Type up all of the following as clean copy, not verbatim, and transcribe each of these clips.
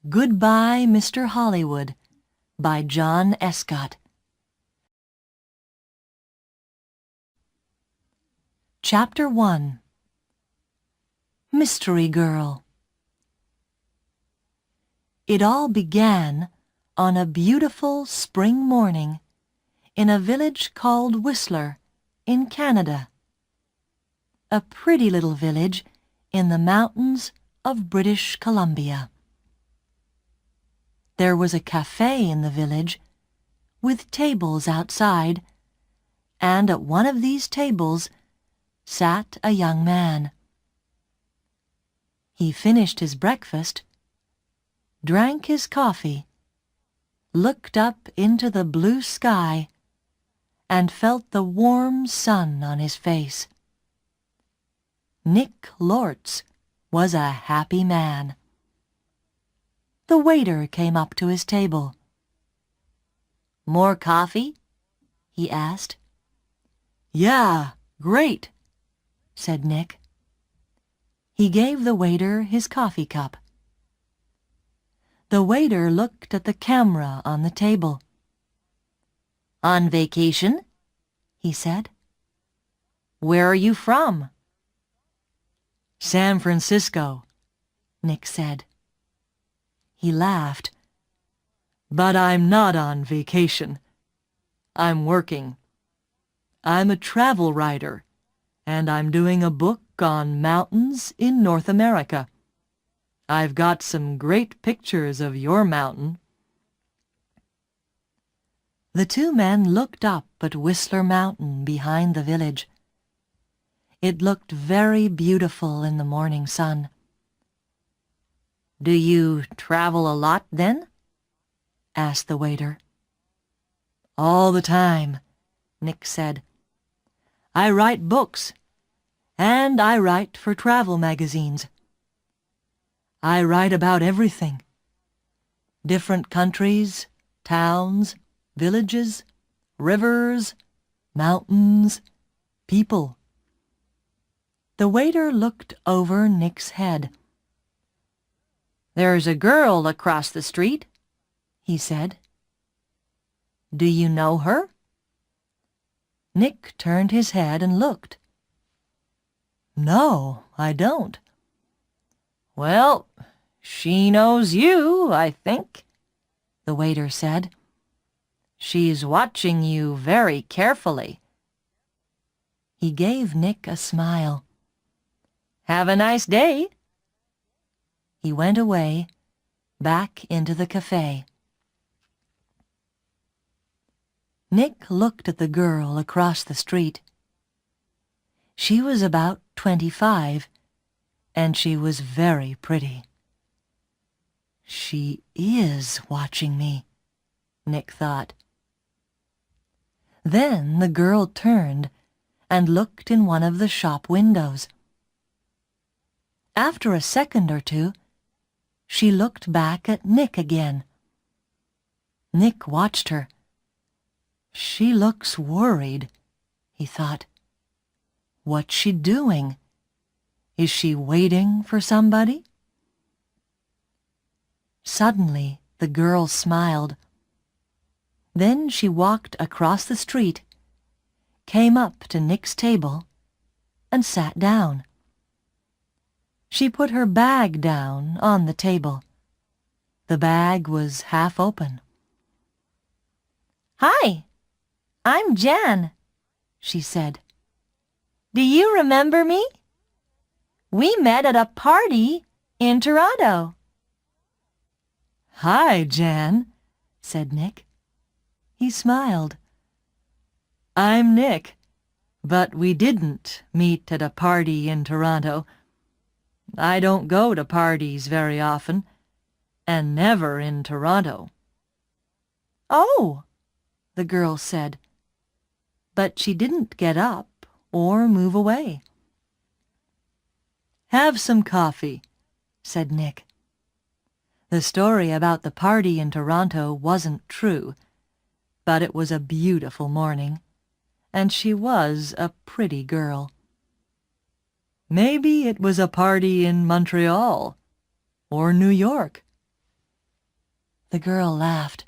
Goodbye, Mr. Hollywood, by John Escott. Chapter 1. Mystery Girl. It all began on a beautiful spring morning in a village called Whistler in Canada. A pretty little village in the mountains of British Columbia. There was a cafe in the village with tables outside, and at one of these tables sat a young man. He finished his breakfast, drank his coffee, looked up into the blue sky, and felt the warm sun on his face. Nick Lortz was a happy man. The waiter came up to his table. "More coffee?" he asked. "Yeah, great," said Nick. He gave the waiter his coffee cup. The waiter looked at the camera on the table. "On vacation?" he said. "Where are you from?" "San Francisco," Nick said. He laughed. "But I'm not on vacation. I'm working. I'm a travel writer, and I'm doing a book on mountains in North America. I've got some great pictures of your mountain." The two men looked up at Whistler Mountain behind the village. It looked very beautiful in the morning sun. "Do you travel a lot, then?" asked the waiter. "All the time," Nick said. "I write books, and I write for travel magazines. I write about everything. Different countries, towns, villages, rivers, mountains, people." The waiter looked over Nick's head. "There's a girl across the street," he said. "Do you know her?" Nick turned his head and looked. "No, I don't." "Well, she knows you, I think," the waiter said. "She's watching you very carefully." He gave Nick a smile. "Have a nice day." He went away, back into the cafe. Nick looked at the girl across the street. She was about 25, and she was very pretty. "She is watching me," Nick thought. Then the girl turned and looked in one of the shop windows. After a second or two, she looked back at Nick again. Nick watched her. "She looks worried," he thought. "What's she doing? Is she waiting for somebody?" Suddenly, the girl smiled. Then she walked across the street, came up to Nick's table, and sat down. She put her bag down on the table. The bag was half open. "Hi, I'm Jan," she said. "Do you remember me? We met at a party in Toronto." "Hi, Jan," said Nick. He smiled. "I'm Nick, but we didn't meet at a party in Toronto. I don't go to parties very often, and never in Toronto." "Oh," the girl said, but she didn't get up or move away. "Have some coffee," said Nick. The story about the party in Toronto wasn't true, but it was a beautiful morning, and she was a pretty girl. "Maybe it was a party in Montreal or New York," The girl laughed.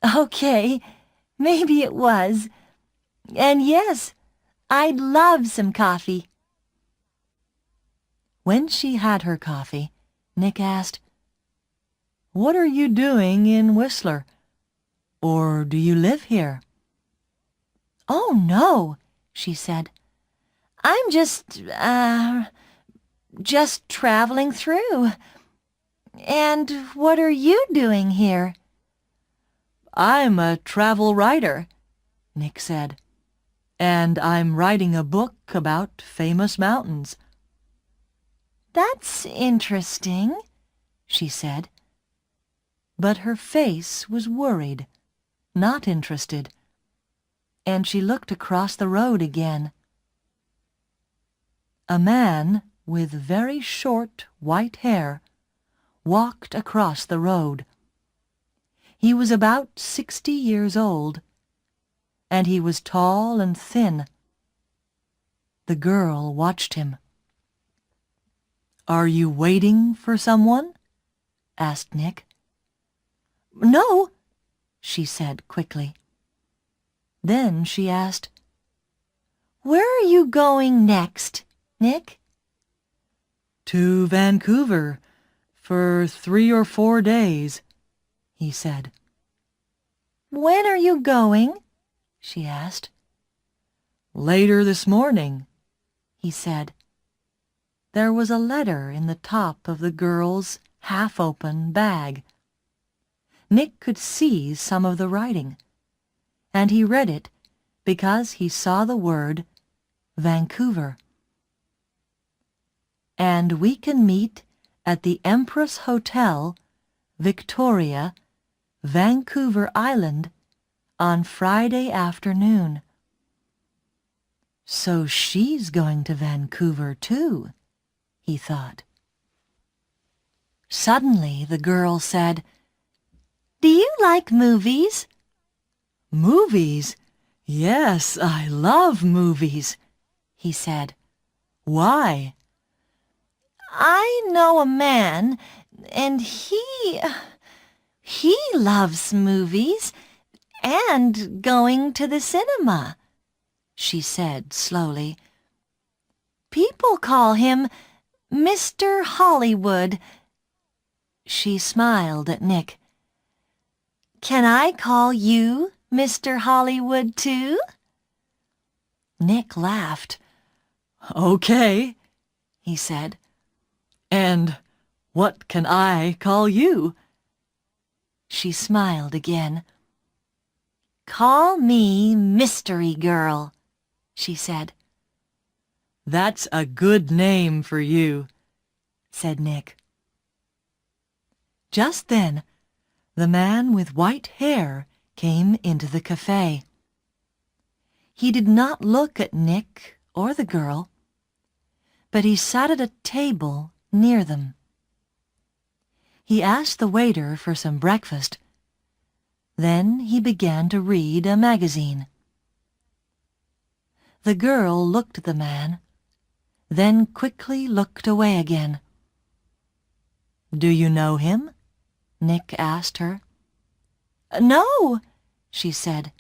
"Okay, maybe it was. And yes, I'd love some coffee." When she had her coffee, Nick asked, "What are you doing in Whistler? Or do you live here?" "Oh, no," she said. "I'm just traveling through. And what are you doing here?" "I'm a travel writer," Nick said, "and I'm writing a book about famous mountains." "That's interesting," she said. But her face was worried, not interested, and she looked across the road again. A man with very short white hair walked across the road. He was about 60 years old, and he was tall and thin. The girl watched him. "Are you waiting for someone?" asked Nick. "No," she said quickly. Then she asked, "Where are you going next, Nick?" "To Vancouver for 3 or 4 days," he said. "When are you going?" she asked. "Later this morning," he said. There was a letter in the top of the girl's half-open bag. Nick could see some of the writing, and he read it because he saw the word Vancouver. "And we can meet at the Empress Hotel, Victoria, Vancouver Island, on Friday afternoon." So she's going to Vancouver too, he thought. Suddenly the girl said, "Do you like movies?" "Movies? Yes, I love movies," he said. "Why?" "I know a man, and he loves movies and going to the cinema," she said slowly. "People call him Mr. Hollywood." She smiled at Nick. "Can I call you Mr. Hollywood too?" Nick laughed. "Okay," he said. "And what can I call you?" She smiled again. "Call me Mystery Girl," she said. "That's a good name for you," said Nick. Just then, the man with white hair came into the cafe. He did not look at Nick or the girl, but he sat at a table near them. He asked the waiter for some breakfast. Then he began to read a magazine. The girl looked at the man, then quickly looked away again. "Do you know him?" Nick asked her. "No," she said.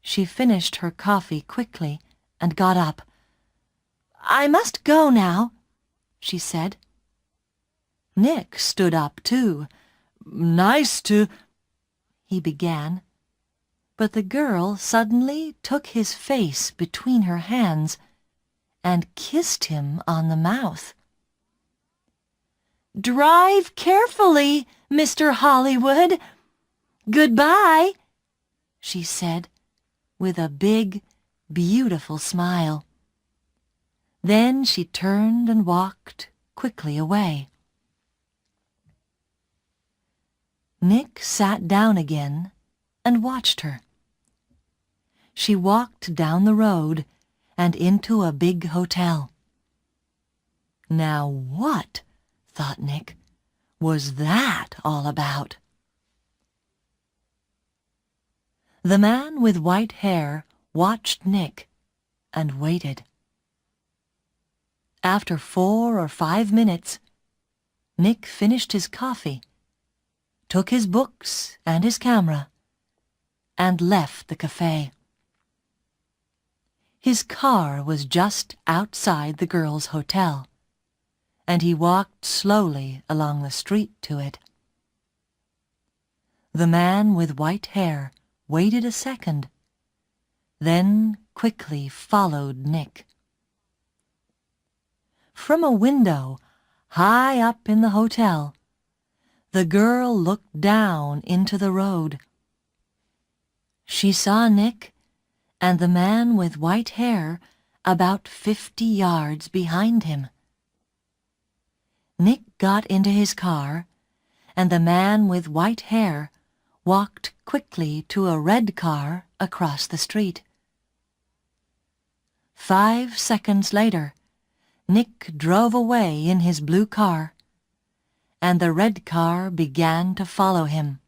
She finished her coffee quickly and got up. "I must go now," she said. Nick stood up too. "Nice to—" he began, but the girl suddenly took his face between her hands and kissed him on the mouth. "Drive carefully, Mr. Hollywood. Goodbye," she said with a big, beautiful smile. Then she turned and walked quickly away. Nick sat down again and watched her. She walked down the road and into a big hotel. Now what, thought Nick, was that all about? The man with white hair watched Nick and waited. After 4 or 5 minutes, Nick finished his coffee, took his books and his camera, and left the cafe. His car was just outside the girls' hotel, and he walked slowly along the street to it. The man with white hair waited a second, then quickly followed Nick. From a window high up in the hotel, the girl looked down into the road. She saw Nick and the man with white hair about 50 yards behind him. Nick got into his car, and the man with white hair walked quickly to a red car across the street. 5 seconds later, Nick drove away in his blue car, and the red car began to follow him.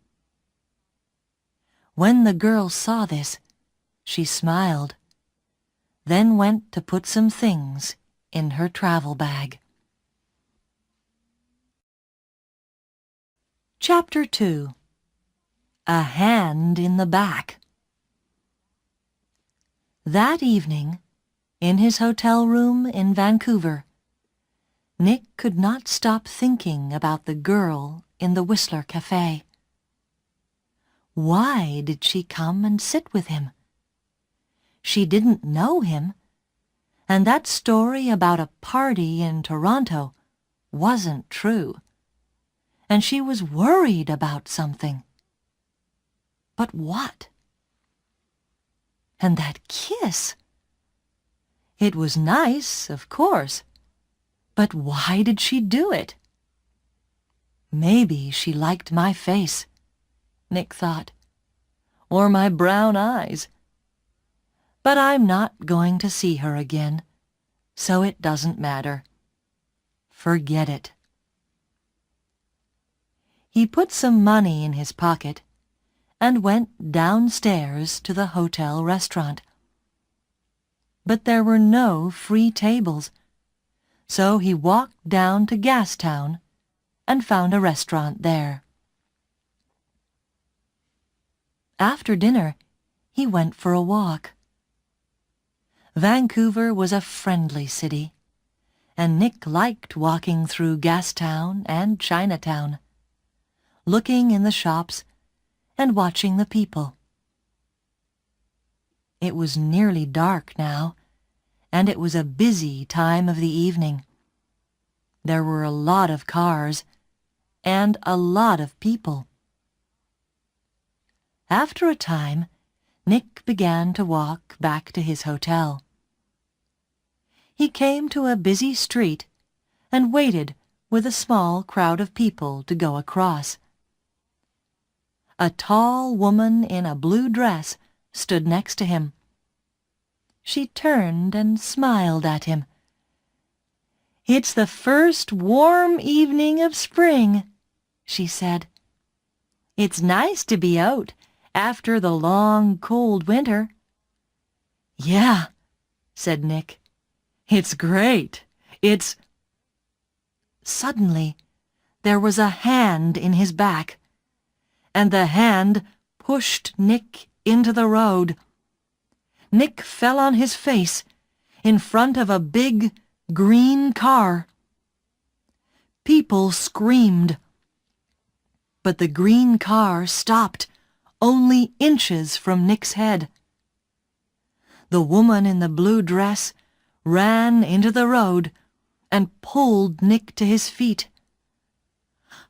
When the girl saw this, she smiled, then went to put some things in her travel bag. Chapter 2. A Hand in the Back. That evening, in his hotel room in Vancouver, Nick could not stop thinking about the girl in the Whistler Cafe. Why did she come and sit with him? She didn't know him, and that story about a party in Toronto wasn't true, and she was worried about something. But what? And that kiss! It was nice, of course, but why did she do it? Maybe she liked my face, Nick thought, or my brown eyes. But I'm not going to see her again, so it doesn't matter. Forget it. He put some money in his pocket and went downstairs to the hotel restaurant. But there were no free tables, so he walked down to Gastown and found a restaurant there. After dinner, he went for a walk. Vancouver was a friendly city, and Nick liked walking through Gastown and Chinatown, looking in the shops and watching the people. It was nearly dark now, and it was a busy time of the evening. There were a lot of cars and a lot of people. After a time, Nick began to walk back to his hotel. He came to a busy street and waited with a small crowd of people to go across. A tall woman in a blue dress stood next to him. She turned and smiled at him. "It's the first warm evening of spring," she said. "It's nice to be out after the long, cold winter." "Yeah," said Nick. "It's great. It's—" Suddenly, there was a hand in his back, and the hand pushed Nick into the road. Nick fell on his face in front of a big, green car. People screamed, but the green car stopped only inches from Nick's head. The woman in the blue dress ran into the road and pulled Nick to his feet.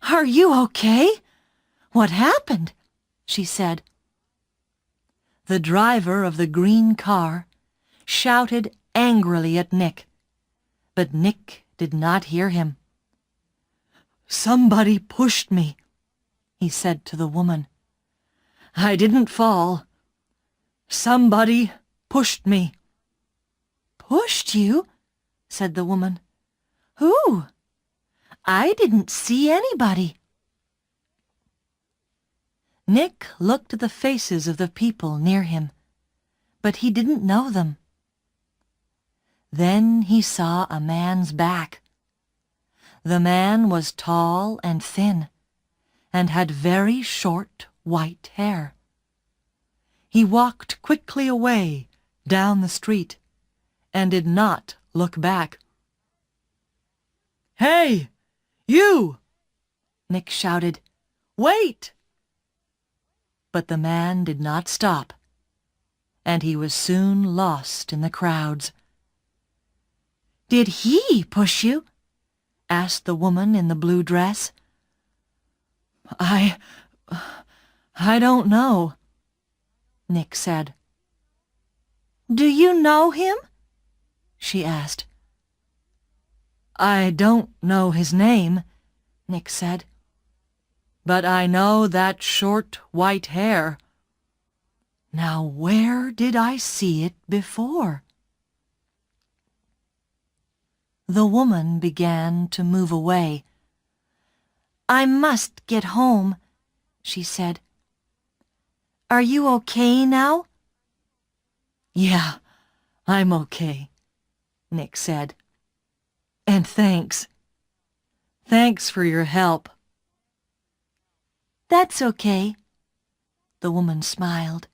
"Are you okay? What happened?" she said. The driver of the green car shouted angrily at Nick, but Nick did not hear him. "Somebody pushed me," he said to the woman. "I didn't fall. Somebody pushed me." "Pushed you?" said the woman. "Who? I didn't see anybody." Nick looked at the faces of the people near him, but he didn't know them. Then he saw a man's back. The man was tall and thin, and had very short white hair. He walked quickly away down the street and did not look back. "Hey, you!" Nick shouted. "Wait!" But the man did not stop, and he was soon lost in the crowds. "Did he push you?" asked the woman in the blue dress. I don't know," Nick said. "Do you know him?" she asked. "I don't know his name," Nick said, "but I know that short white hair. Now where did I see it before?" The woman began to move away. "I must get home," she said. "Are you okay now?" "Yeah, I'm okay," Nick said. "And thanks. Thanks for your help." "That's okay," the woman smiled.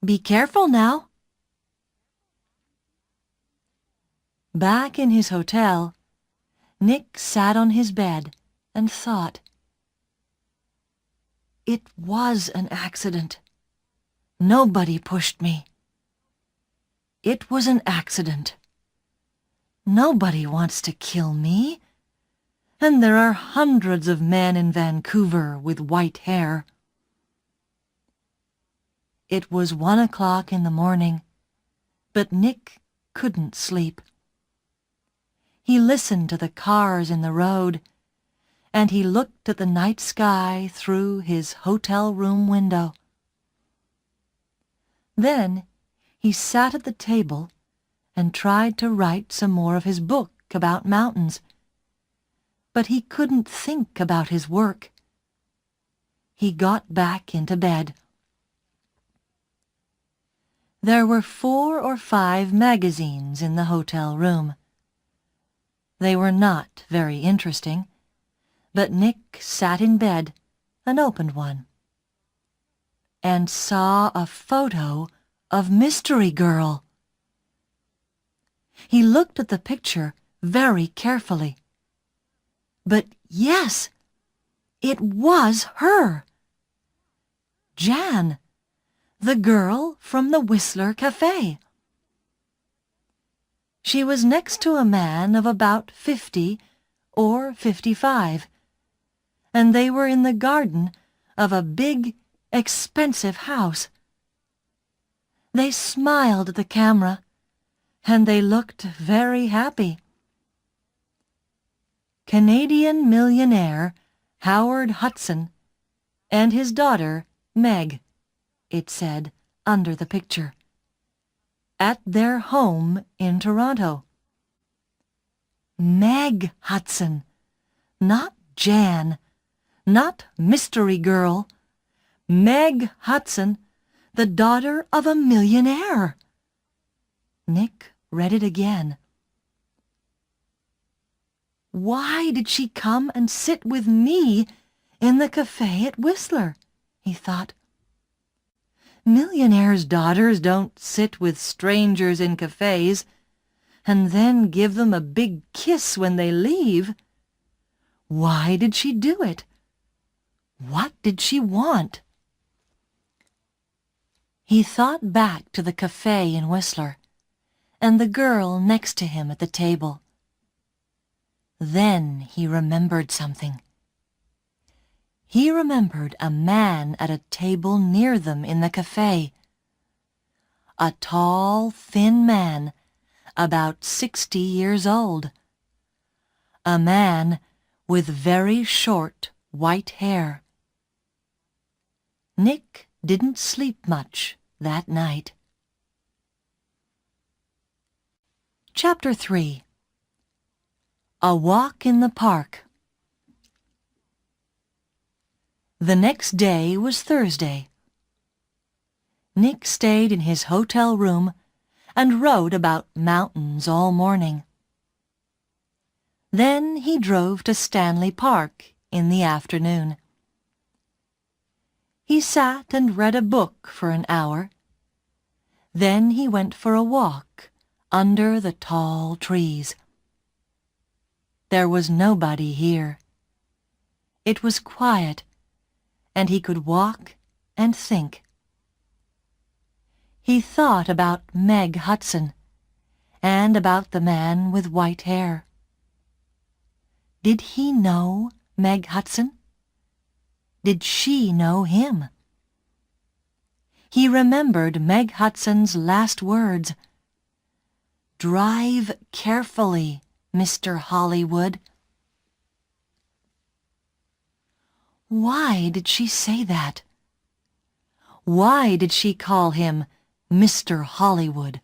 "Be careful now." Back in his hotel, Nick sat on his bed and thought. It was an accident. Nobody pushed me. It was an accident. Nobody wants to kill me, and there are hundreds of men in Vancouver with white hair. It was 1 o'clock in the morning, but Nick couldn't sleep. He listened to the cars in the road, and he looked at the night sky through his hotel room window. Then he sat at the table and tried to write some more of his book about mountains, but he couldn't think about his work. He got back into bed. There were 4 or 5 magazines in the hotel room. They were not very interesting, but Nick sat in bed and opened one, and saw a photo of Mystery Girl. He looked at the picture very carefully. But yes, it was her. Jan, the girl from the Whistler Cafe. She was next to a man of about 50 or 55, and they were in the garden of a big, expensive house. They smiled at the camera, and they looked very happy. Canadian millionaire Howard Hudson and his daughter Meg, it said under the picture, at their home in Toronto. Meg Hudson, not Jan, not Mystery Girl. Meg Hudson, the daughter of a millionaire. Nick read it again. Why did she come and sit with me in the cafe at Whistler? He thought. Millionaires' daughters don't sit with strangers in cafes and then give them a big kiss when they leave. Why did she do it? What did she want? He thought back to the cafe in Whistler and the girl next to him at the table. Then he remembered something. He remembered a man at a table near them in the cafe. A tall, thin man, about 60 years old. A man with very short white hair. Nick didn't sleep much that night. Chapter 3. A Walk in the Park. The next day was Thursday. Nick stayed in his hotel room and wrote about mountains all morning. Then he drove to Stanley Park in the afternoon. He sat and read a book for an hour. Then he went for a walk under the tall trees. There was nobody here. It was quiet, and he could walk and think. He thought about Meg Hudson and about the man with white hair. Did he know Meg Hudson? Did she know him? He remembered Meg Hudson's last words. "Drive carefully, Mr. Hollywood." Why did she say that? Why did she call him Mr. Hollywood?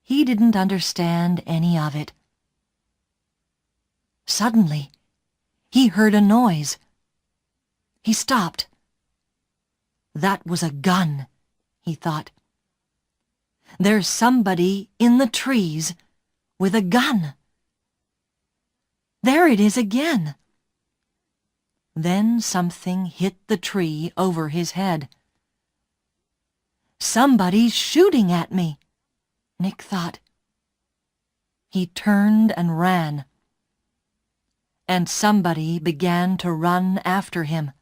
He didn't understand any of it. Suddenly, he heard a noise. He stopped. That was a gun, he thought. There's somebody in the trees with a gun. There it is again. Then something hit the tree over his head. Somebody's shooting at me, Nick thought. He turned and ran. And somebody began to run after him.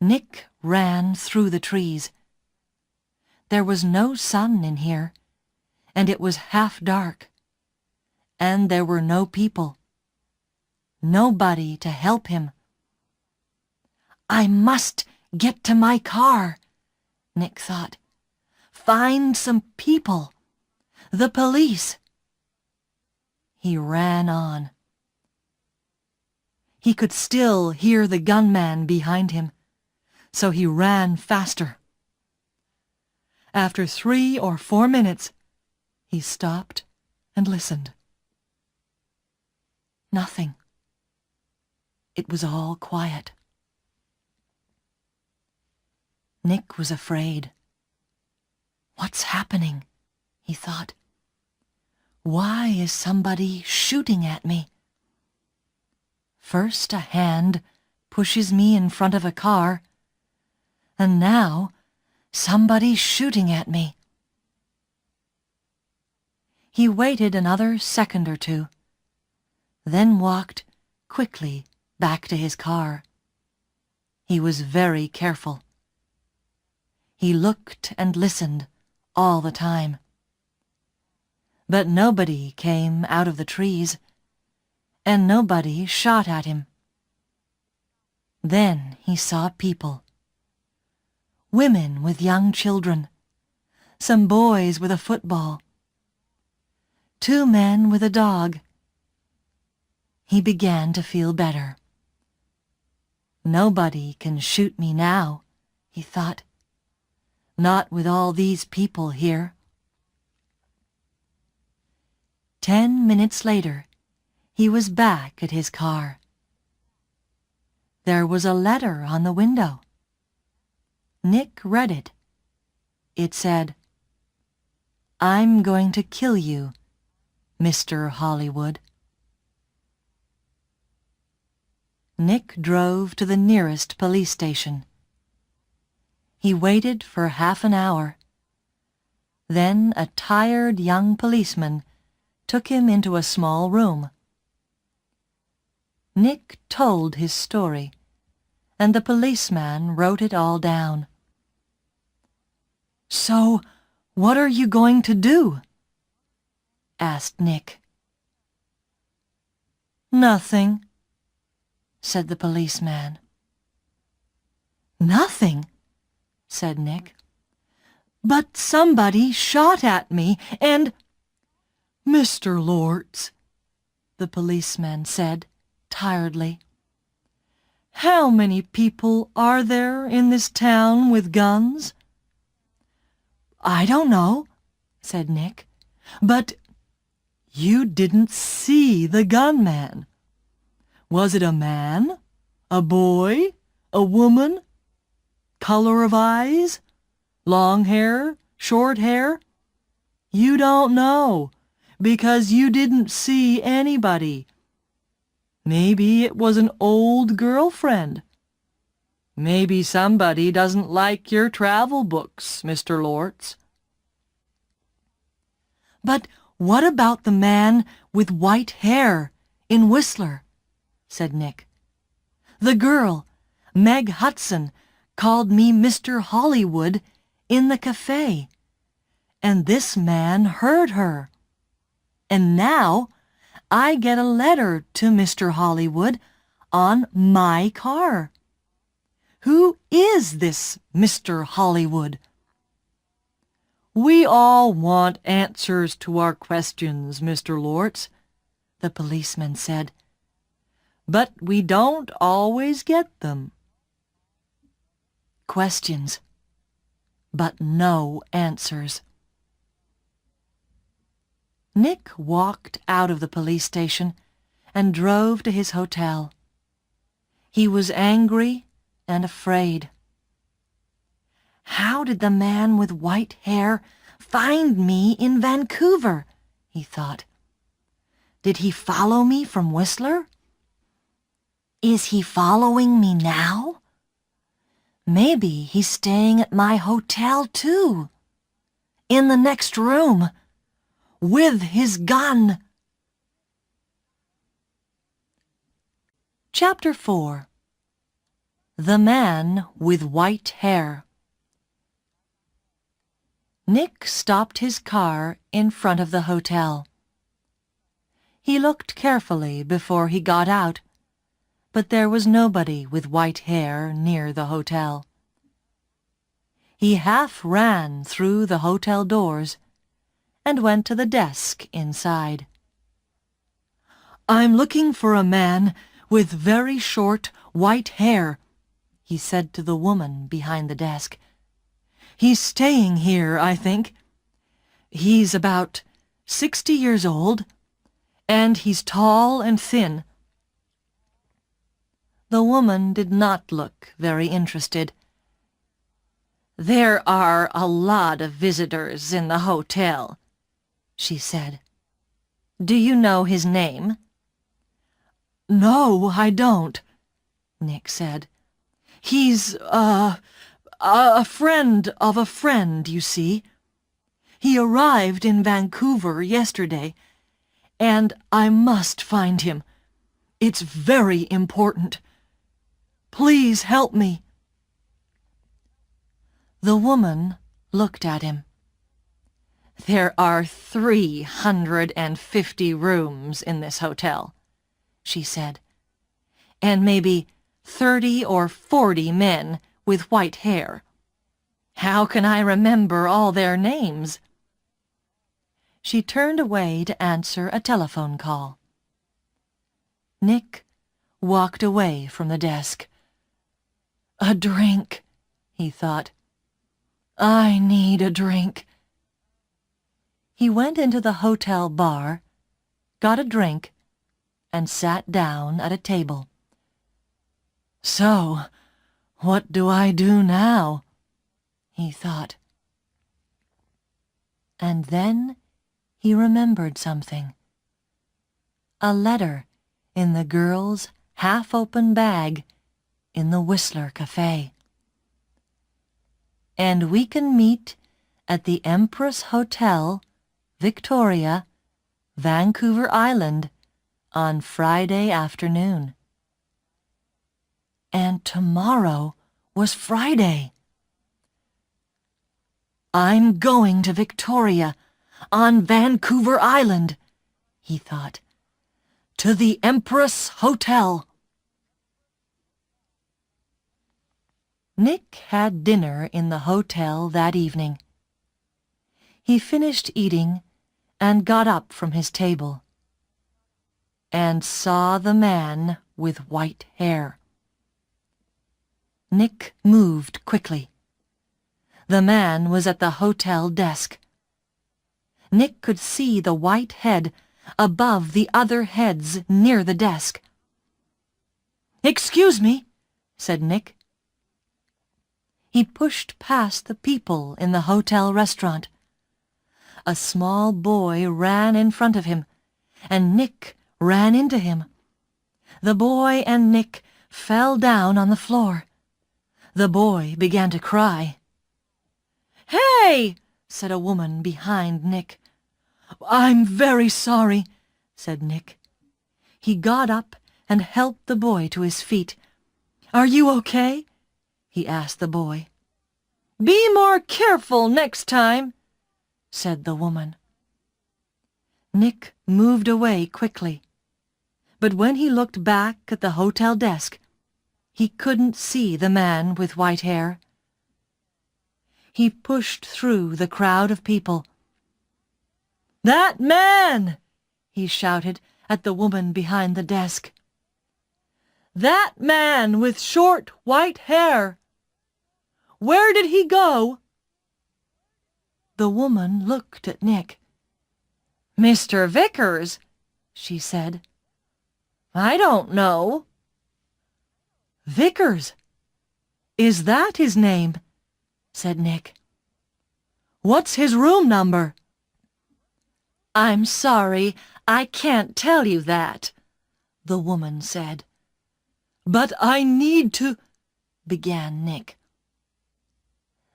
Nick ran through the trees. There was no sun in here, and it was half dark. And there were no people. Nobody to help him. I must get to my car, Nick thought. Find some people. The police. He ran on. He could still hear the gunman behind him, so he ran faster. After 3 or 4 minutes, he stopped and listened. Nothing. It was all quiet. Nick was afraid. What's happening? He thought. Why is somebody shooting at me? First a hand pushes me in front of a car, and now somebody's shooting at me. He waited another second or two, then walked quickly back to his car. He was very careful. He looked and listened all the time. But nobody came out of the trees, and nobody shot at him. Then he saw people. Women with young children, some boys with a football, 2 men with a dog. He began to feel better. Nobody can shoot me now, he thought. Not with all these people here. 10 minutes later, he was back at his car. There was a letter on the window. Nick read it. It said, "I'm going to kill you, Mr. Hollywood." Nick drove to the nearest police station. He waited for half an hour. Then a tired young policeman took him into a small room. Nick told his story, and the policeman wrote it all down. "So, what are you going to do?" asked Nick. "Nothing," said the policeman. "Nothing?" said Nick. "But somebody shot at me, and—" "Mr. Lortz," the policeman said tiredly, "how many people are there in this town with guns?" "I don't know," said Nick, "but you didn't see the gunman. Was it a man, a boy, a woman? Color of eyes? Long hair, short hair? You don't know, because you didn't see anybody. Maybe it was an old girlfriend. Maybe somebody doesn't like your travel books, Mr. Lortz. But what about the man with white hair in Whistler? Said Nick. The girl, Meg Hudson, called me Mr. Hollywood in the cafe, and this man heard her. And now I get a letter to Mr. Hollywood on my car. Who is this Mr. Hollywood? We all want answers to our questions, Mr. Lortz, the policeman said. But we don't always get them. Questions, but no answers. Nick walked out of the police station and drove to his hotel. He was angry and afraid. How did the man with white hair find me in Vancouver? He thought. Did he follow me from Whistler? Is he following me now? Maybe he's staying at my hotel too. In the next room. With his gun. Chapter 4. The Man with White Hair. Nick stopped his car in front of the hotel. He looked carefully before he got out, but there was nobody with white hair near the hotel. He half ran through the hotel doors and went to the desk inside. I'm looking for a man with very short white hair, he said to the woman behind the desk. He's staying here, I think. He's about 60 years old, and he's tall and thin. The woman did not look very interested. There are a lot of visitors in the hotel, she said. Do you know his name? No, I don't, Nick said. He's, a friend of a friend, you see. He arrived in Vancouver yesterday, and I must find him. It's very important. Please help me. The woman looked at him. There are 350 rooms in this hotel, she said, and maybe 30 or 40 men with white hair. How can I remember all their names? She turned away to answer a telephone call. Nick walked away from the desk. A drink, he thought. I need a drink. He went into the hotel bar, got a drink, and sat down at a table. So, what do I do now? He thought. And then he remembered something. A letter in the girl's half-open bag in the Whistler Cafe. And we can meet at the Empress Hotel, Victoria, Vancouver Island, on Friday afternoon. And tomorrow was Friday. I'm going to Victoria, on Vancouver Island, he thought. To the Empress Hotel. Nick had dinner in the hotel that evening. He finished eating and got up from his table and saw the man with white hair. Nick moved quickly. The man was at the hotel desk. Nick could see the white head above the other heads near the desk. "Excuse me," said Nick. He pushed past the people in the hotel restaurant. A small boy ran in front of him, and Nick ran into him. The boy and Nick fell down on the floor. The boy began to cry. "Hey!" said a woman behind Nick. "I'm very sorry," said Nick. He got up and helped the boy to his feet. "Are you okay?" he asked the boy. "Be more careful next time," said the woman. Nick moved away quickly, but when he looked back at the hotel desk, he couldn't see the man with white hair. He pushed through the crowd of people. "That man!" he shouted at the woman behind the desk. "That man with short white hair! Where did he go?" The woman looked at Nick. "Mr. Vickers," she said. "I don't know." "Vickers? Is that his name?" said Nick. "What's his room number?" "I'm sorry, I can't tell you that," the woman said. "But I need to—" began Nick.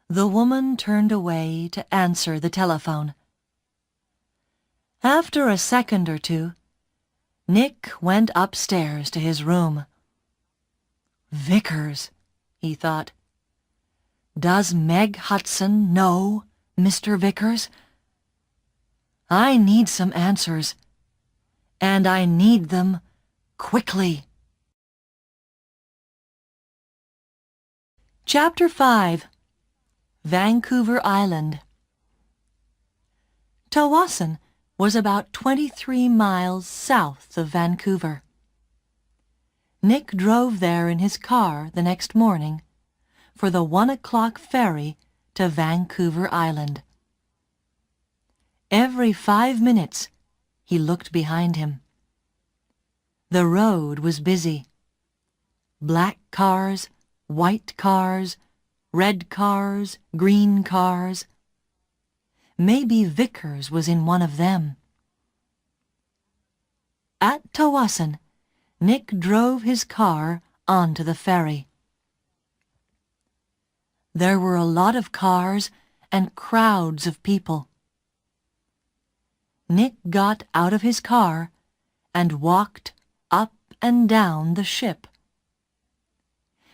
The woman turned away to answer the telephone. After a second or two, Nick went upstairs to his room. Vickers, he thought. Does Meg Hudson know Mr. Vickers? I need some answers, and I need them quickly. Chapter 5. Vancouver Island. Tawasin was about 23 miles south of Vancouver. Nick drove there in his car the next morning for the 1 o'clock ferry to Vancouver Island. Every 5 minutes he looked behind him. The road was busy. Black cars, white cars, red cars, green cars. Maybe Vickers was in one of them. At Tawasin, Nick drove his car onto the ferry. There were a lot of cars and crowds of people. Nick got out of his car and walked up and down the ship.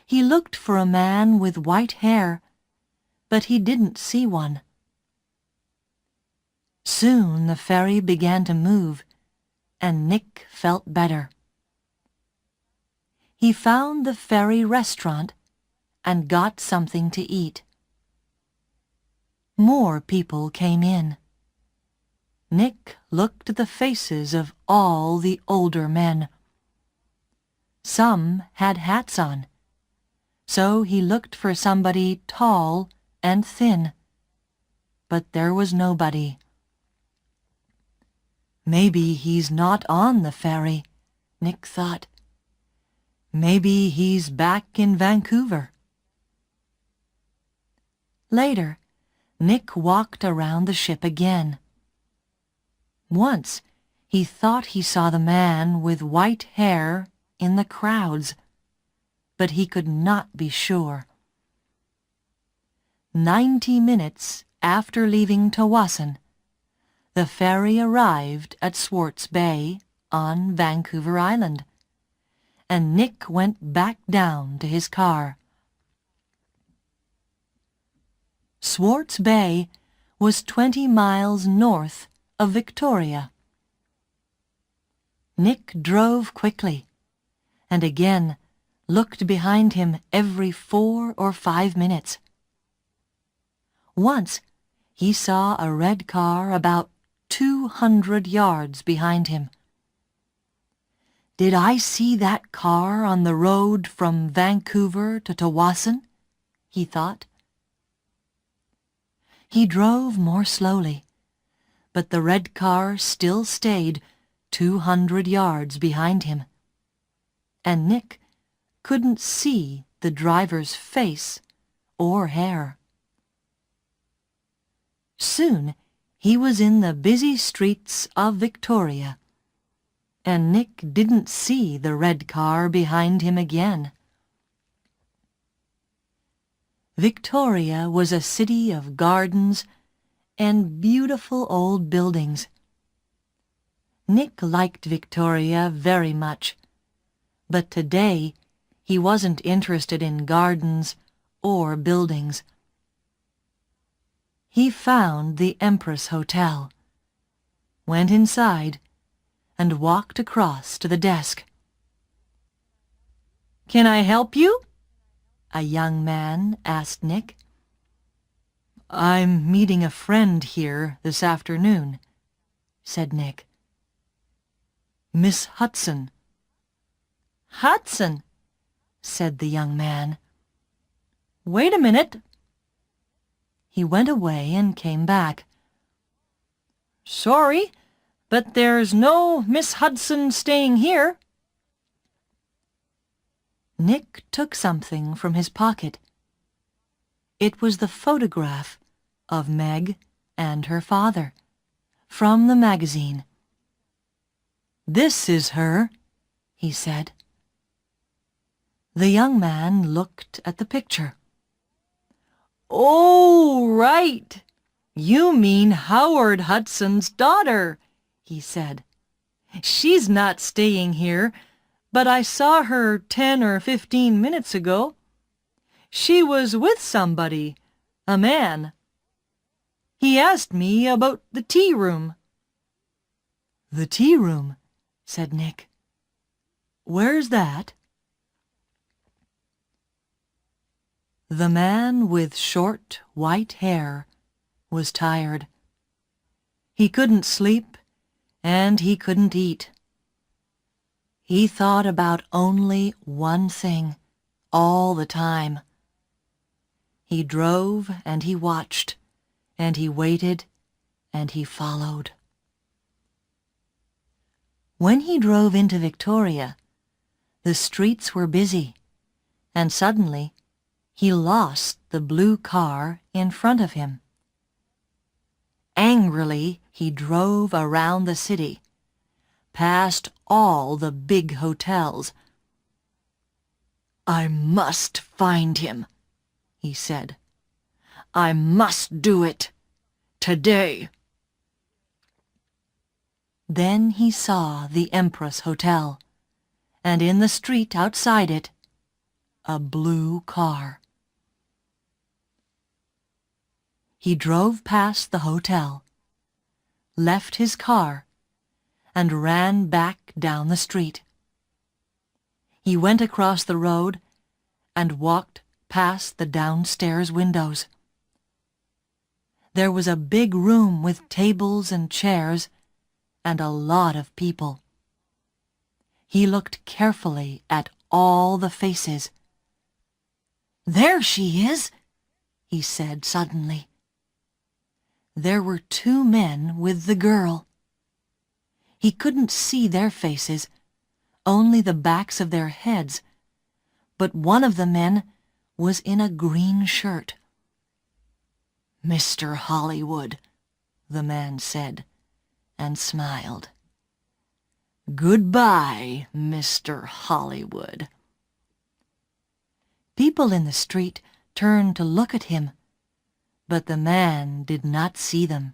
He looked for a man with white hair, but he didn't see one. Soon the ferry began to move, and Nick felt better. He found the ferry restaurant and got something to eat. More people came in. Nick looked at the faces of all the older men. Some had hats on, so he looked for somebody tall and thin, but there was nobody. Maybe he's not on the ferry, Nick thought. Maybe he's back in Vancouver. Later, Nick walked around the ship again. Once, he thought he saw the man with white hair in the crowds, but he could not be sure. 90 minutes after leaving Tawasin, the ferry arrived at Swartz Bay on Vancouver Island, and Nick went back down to his car. Swartz Bay was 20 miles north of Victoria. Nick drove quickly, and again looked behind him every 4 or 5 minutes. Once he saw a red car about 200 yards behind him. Did I see that car on the road from Vancouver to Tawasin? He thought. He drove more slowly, but the red car still stayed 200 yards behind him, and Nick couldn't see the driver's face or hair. Soon he was in the busy streets of Victoria, and Nick didn't see the red car behind him again. Victoria was a city of gardens and beautiful old buildings. Nick liked Victoria very much, but today he wasn't interested in gardens or buildings. He found the Empress Hotel, went inside, and walked across to the desk. "Can I help you?" a young man asked Nick. "I'm meeting a friend here this afternoon," said Nick. "Miss Hudson." "Hudson," said the young man. "Wait a minute." He went away and came back. "Sorry, but there's no Miss Hudson staying here." Nick took something from his pocket. It was the photograph of Meg and her father, from the magazine. "This is her," he said. The young man looked at the picture. "Oh, right! You mean Howard Hudson's daughter," he said. "She's not staying here, but I saw her 10 or 15 minutes ago. She was with somebody, a man. He asked me about the tea room." "The tea room," said Nick. "Where's that?" The man with short white hair was tired. He couldn't sleep and he couldn't eat. He thought about only one thing all the time. He drove and he watched, and he waited and he followed. When he drove into Victoria, the streets were busy, and suddenly he lost the blue car in front of him. Angrily, he drove around the city, past all the big hotels. "I must find him," he said. "I must do it today." Then he saw the Empress Hotel, and in the street outside it, a blue car. He drove past the hotel, left his car, and ran back down the street. He went across the road and walked past the downstairs windows. There was a big room with tables and chairs and a lot of people. He looked carefully at all the faces. "There she is," he said suddenly. There were two men with the girl. He couldn't see their faces, only the backs of their heads, but one of the men was in a green shirt. "Mr. Hollywood," the man said, and smiled. "Goodbye, Mr. Hollywood." People in the street turned to look at him, but the man did not see them.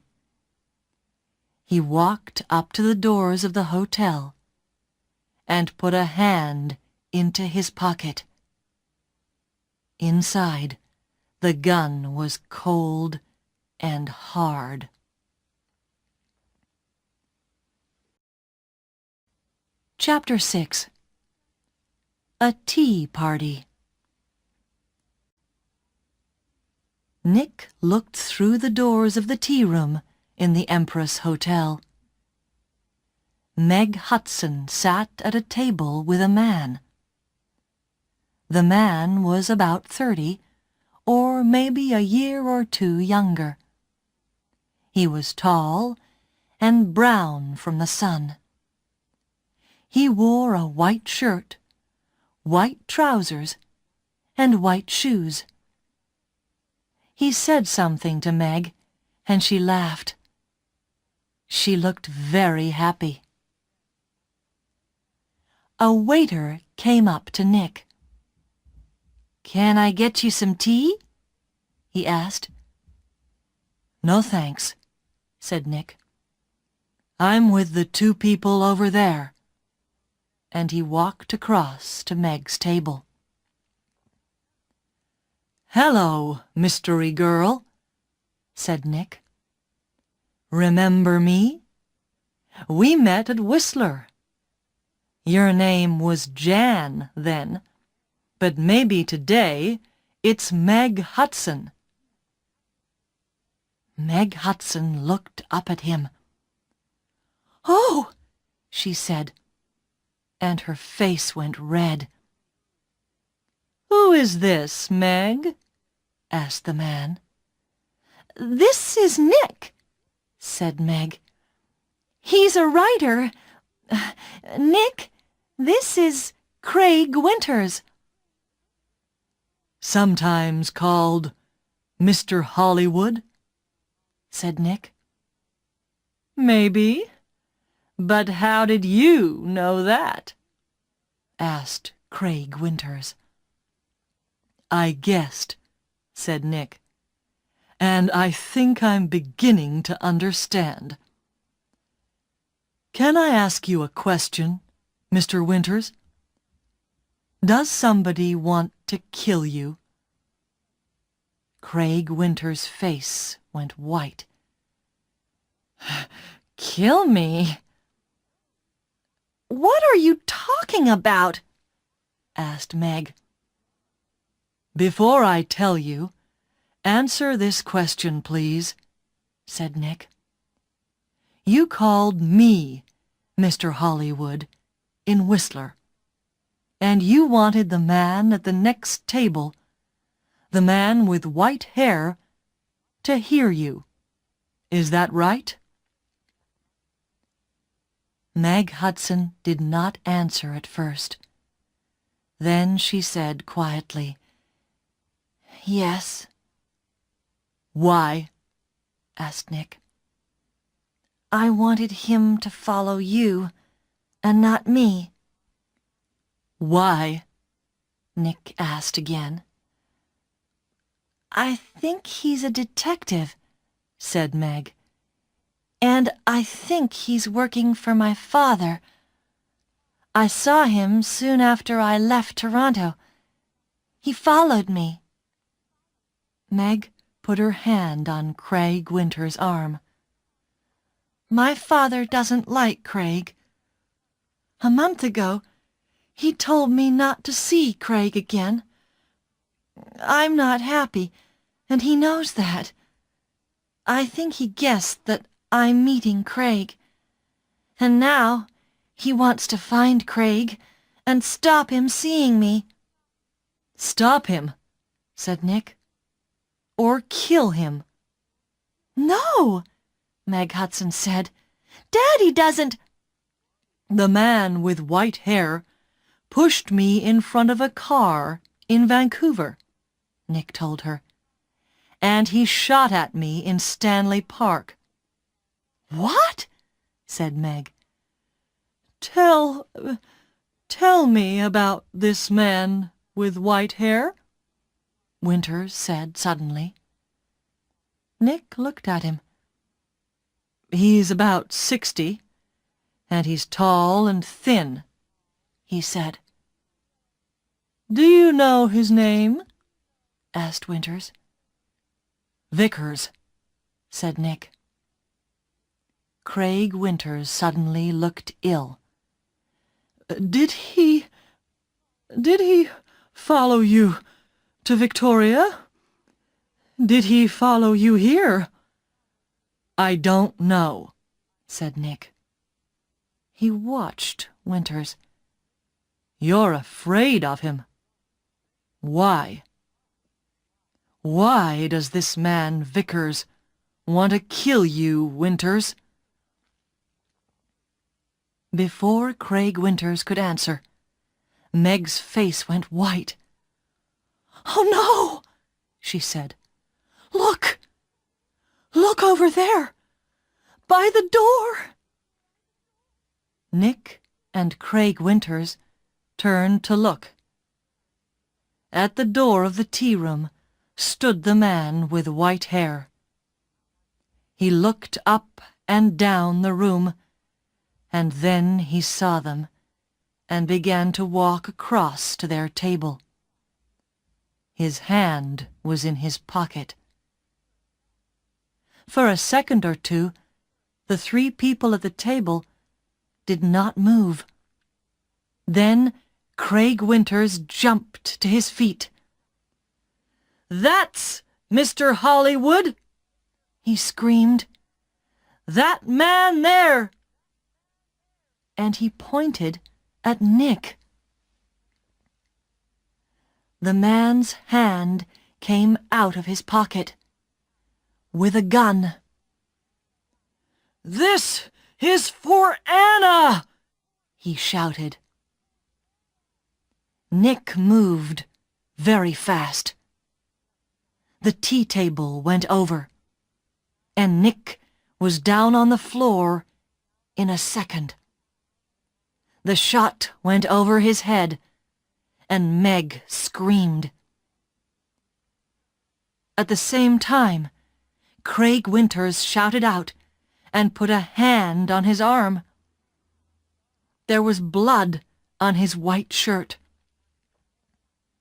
He walked up to the doors of the hotel and put a hand into his pocket. Inside, the gun was cold and hard. Chapter 6. A Tea Party. Nick looked through the doors of the tea room in the Empress Hotel. Meg Hudson sat at a table with a man. The man was about 30, or maybe a year or two younger. He was tall and brown from the sun. He wore a white shirt, white trousers, and white shoes. He said something to Meg, and she laughed. She looked very happy. A waiter came up to Nick. "Can I get you some tea?" he asked. "No thanks," said Nick. "I'm with the two people over there." And he walked across to Meg's table. "Hello, mystery girl," said Nick. "Remember me? We met at Whistler. Your name was Jan then, but maybe today it's Meg Hudson." Meg Hudson looked up at him. "Oh!" she said, and her face went red. "Who is this, Meg?" asked the man. "This is Nick," said Meg. "He's a writer. Nick, this is Craig Winters." "Sometimes called Mr. Hollywood," said Nick. "Maybe. But how did you know that?" asked Craig Winters. "I guessed," said Nick, "and I think I'm beginning to understand. Can I ask you a question, Mr. Winters? Does somebody want to kill you?" Craig Winters' face went white. "Kill me? What are you talking about?" asked Meg. "Before I tell you, answer this question, please," said Nick. "You called me Mr. Hollywood in Whistler, and you wanted the man at the next table, the man with white hair, to hear you. Is that right?" Meg Hudson did not answer at first. Then she said quietly, "Yes." "Why?" asked Nick. "I wanted him to follow you, and not me." "Why?" Nick asked again. "I think he's a detective," said Meg. "And I think he's working for my father. I saw him soon after I left Toronto. He followed me." Meg put her hand on Craig Winters' arm. "My father doesn't like Craig. A month ago, he told me not to see Craig again. I'm not happy, and he knows that. I think he guessed that I'm meeting Craig. And now he wants to find Craig and stop him seeing me." "Stop him," said Nick. "Or kill him." "No," Meg Hudson said. "Daddy doesn't—" "The man with white hair pushed me in front of a car in Vancouver," Nick told her. "And he shot at me in Stanley Park." "What?" said Meg. Tell me about this man with white hair," Winters said suddenly. Nick looked at him. "He's about 60, and he's tall and thin," he said. "Do you know his name?" asked Winters. "Vickers," said Nick. Craig Winters suddenly looked ill. Did he follow you to Victoria? Did he follow you here?" "I don't know," said Nick. He watched Winters. "You're afraid of him. Why? Why does this man Vickers want to kill you, Winters?" Before Craig Winters could answer, Meg's face went white. "Oh, no!" she said. "Look! Look over there! By the door!" Nick and Craig Winters turned to look. At the door of the tea room stood the man with white hair. He looked up and down the room, and then he saw them and began to walk across to their table. His hand was in his pocket. For a second or two, the three people at the table did not move. Then Craig Winters jumped to his feet. "That's Mr. Hollywood!" he screamed. "That man there!" And he pointed at Nick. The man's hand came out of his pocket with a gun. "This is for Anna!" he shouted. Nick moved very fast. The tea table went over, and Nick was down on the floor in a second. The shot went over his head, and Meg screamed. At the same time, Craig Winters shouted out and put a hand on his arm. There was blood on his white shirt.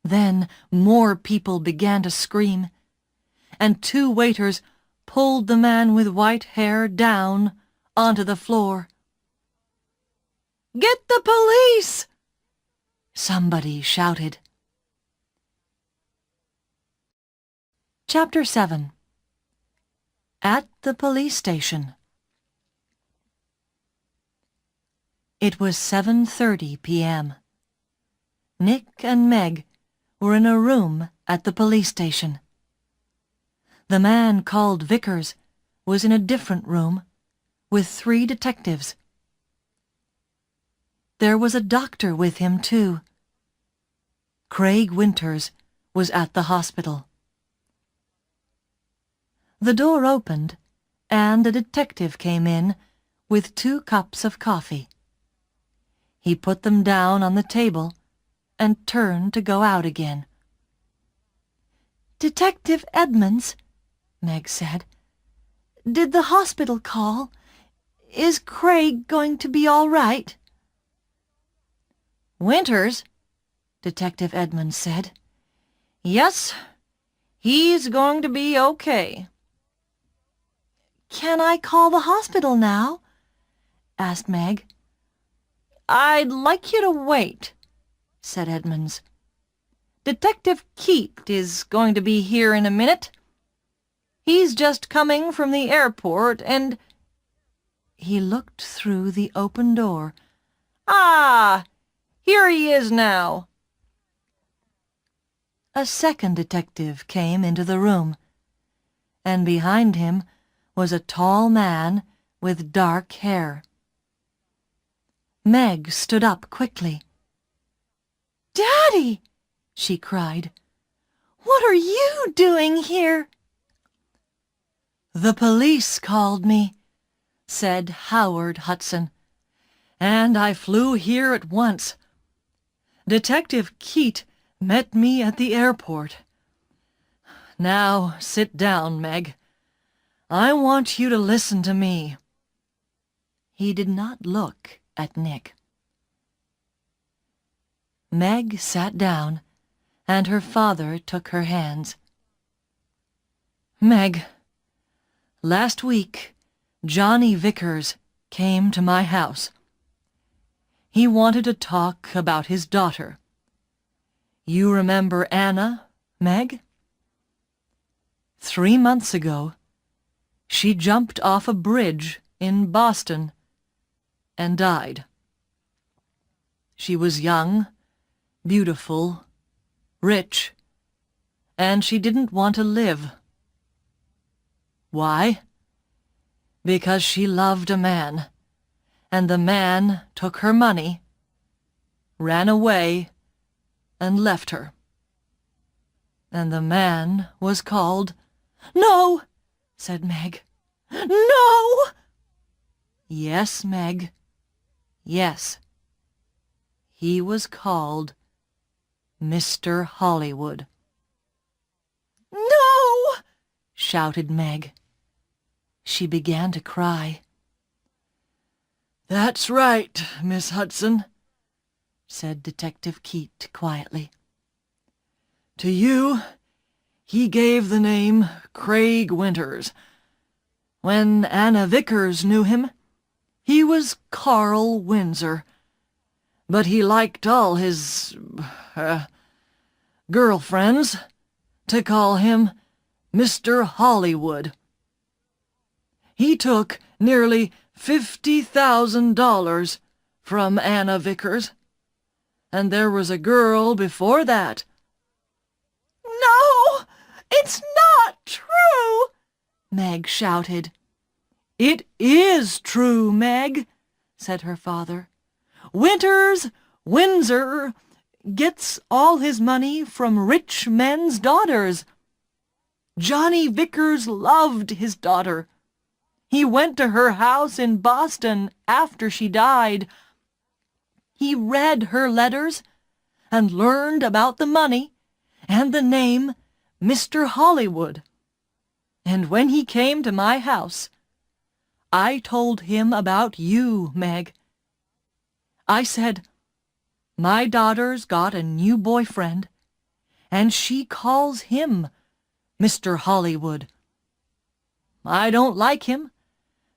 Then more people began to scream, and two waiters pulled the man with white hair down onto the floor. "Get the police!" somebody shouted. Chapter 7. At the Police Station. It was 7:30 p.m. Nick and Meg were in a room at the police station. The man called Vickers was in a different room with 3 detectives. There was a doctor with him, too. Craig Winters was at the hospital. The door opened, and a detective came in with 2 cups of coffee. He put them down on the table and turned to go out again. "Detective Edmonds," Meg said, "did the hospital call? Is Craig going to be all right?" "Winters," Detective Edmonds said. "Yes, he's going to be okay." "Can I call the hospital now?" asked Meg. "I'd like you to wait," said Edmonds. "Detective Keat is going to be here in a minute. He's just coming from the airport and—" He looked through the open door. "Ah, here he is now." A second detective came into the room, and behind him was a tall man with dark hair. Meg stood up quickly. "Daddy!" she cried. "What are you doing here?" "The police called me," said Howard Hudson, "and I flew here at once. Detective Keat met me at the airport. Now sit down, Meg. I want you to listen to me." He did not look at Nick. Meg sat down, and her father took her hands. "Meg, last week Johnny Vickers came to my house. He wanted to talk about his daughter. You remember Anna, Meg? 3 months ago, she jumped off a bridge in Boston and died. She was young, beautiful, rich, and she didn't want to live. Why? Because she loved a man, and the man took her money, ran away, and left her. And the man was called—" "No!" said Meg. "No!" "Yes, Meg. Yes. He was called Mr. Hollywood." shouted Meg. She began to cry. "That's right, Miss Hudson," said Detective Keat quietly. "To you, he gave the name Craig Winters. When Anna Vickers knew him, he was Carl Windsor, but he liked all his, girlfriends to call him Mr. Hollywood. He took nearly $50,000 from Anna Vickers, and there was a girl before that." "No, it's not true!" Meg shouted. "It is true, Meg," said her father. Windsor gets all his money from rich men's daughters. Johnny Vickers loved his daughter. He went to her house in Boston after she died. He read her letters and learned about the money and the name Mr. Hollywood. And when he came to my house, I told him about you, Meg. I said, 'My daughter's got a new boyfriend, and she calls him Mr. Hollywood. I don't like him,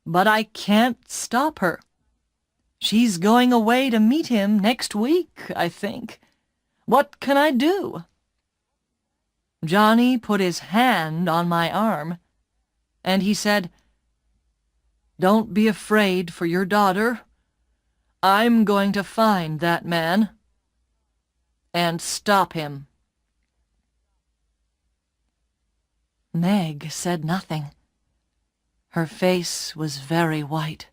but I can't stop her. She's going away to meet him next week, I think. What can I do?' Johnny put his hand on my arm, and he said, 'Don't be afraid for your daughter. I'm going to find that man and stop him.'" Meg said nothing. Her face was very white.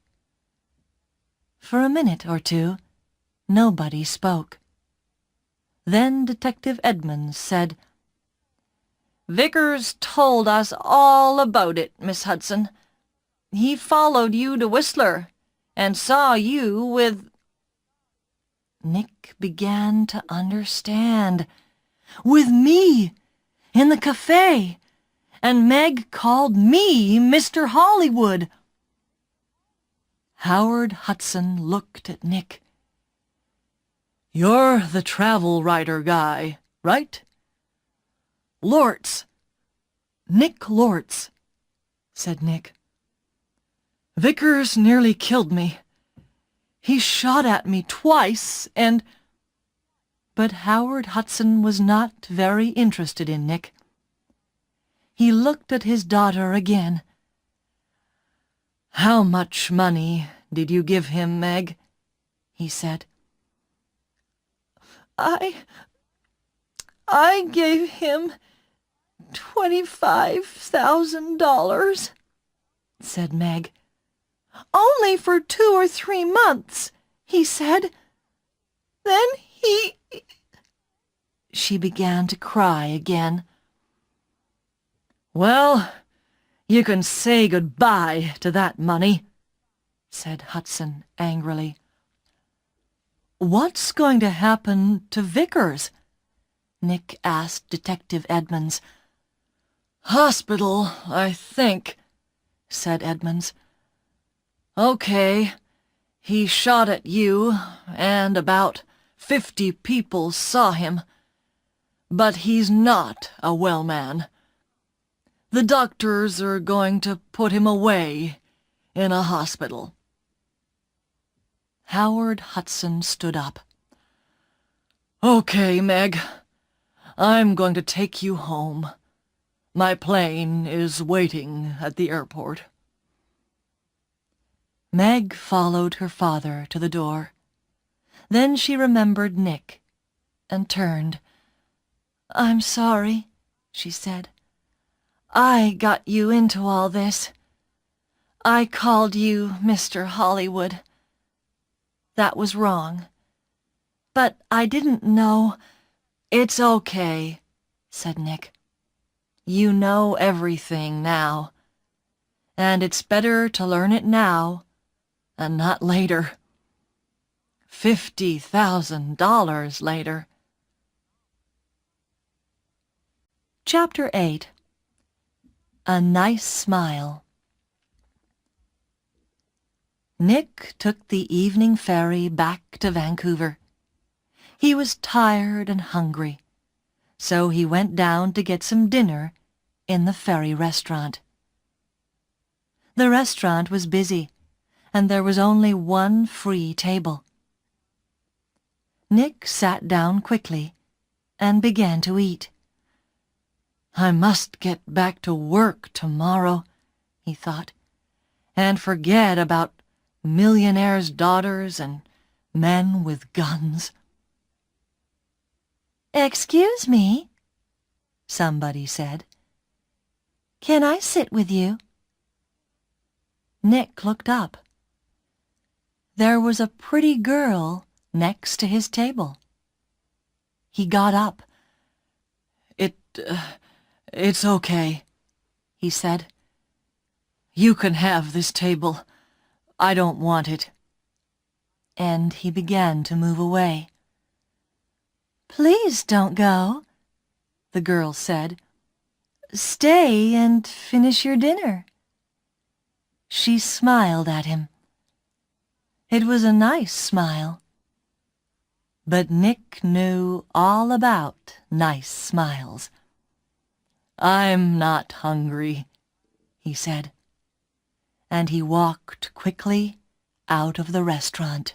For a minute or two, nobody spoke. Then Detective Edmonds said, "Vickers told us all about it, Miss Hudson. He followed you to Whistler and saw you with—" Nick began to understand. "With me, in the cafe, and Meg called me Mr. Hollywood." Howard Hudson looked at Nick. "You're the travel writer guy, right?" "Lortz. Nick Lortz," said Nick. "Vickers nearly killed me. He shot at me twice and—" But Howard Hudson was not very interested in Nick. He looked at his daughter again. "How much money did you give him, Meg?" he said. I gave him $25,000, said Meg. "Only for 2 or 3 months, he said. Then he—" She began to cry again. "Well, you can say goodbye to that money," said Hudson angrily. "What's going to happen to Vickers?" Nick asked Detective Edmonds. "Hospital, I think," said Edmonds. "Okay, he shot at you, and about 50 people saw him. But he's not a well man. The doctors are going to put him away in a hospital." Howard Hudson stood up. "Okay, Meg. I'm going to take you home. My plane is waiting at the airport." Meg followed her father to the door. Then she remembered Nick and turned. "I'm sorry," she said. "I got you into all this. I called you Mr. Hollywood. That was wrong. But I didn't know—" "It's okay," said Nick. "You know everything now. And it's better to learn it now and not later. $50,000 later." Chapter 8. A nice smile. Nick took the evening ferry back to Vancouver. He was tired and hungry, so he went down to get some dinner in the ferry restaurant. The restaurant was busy, and there was only one free table. Nick sat down quickly and began to eat. "I must get back to work tomorrow," he thought, "and forget about millionaires' daughters and men with guns." "Excuse me," somebody said. "Can I sit with you?" Nick looked up. There was a pretty girl next to his table. He got up. It's okay," he said. "You can have this table. I don't want it." And he began to move away. "Please don't go," the girl said. "Stay and finish your dinner." She smiled at him. It was a nice smile. But Nick knew all about nice smiles. "I'm not hungry," he said, and he walked quickly out of the restaurant.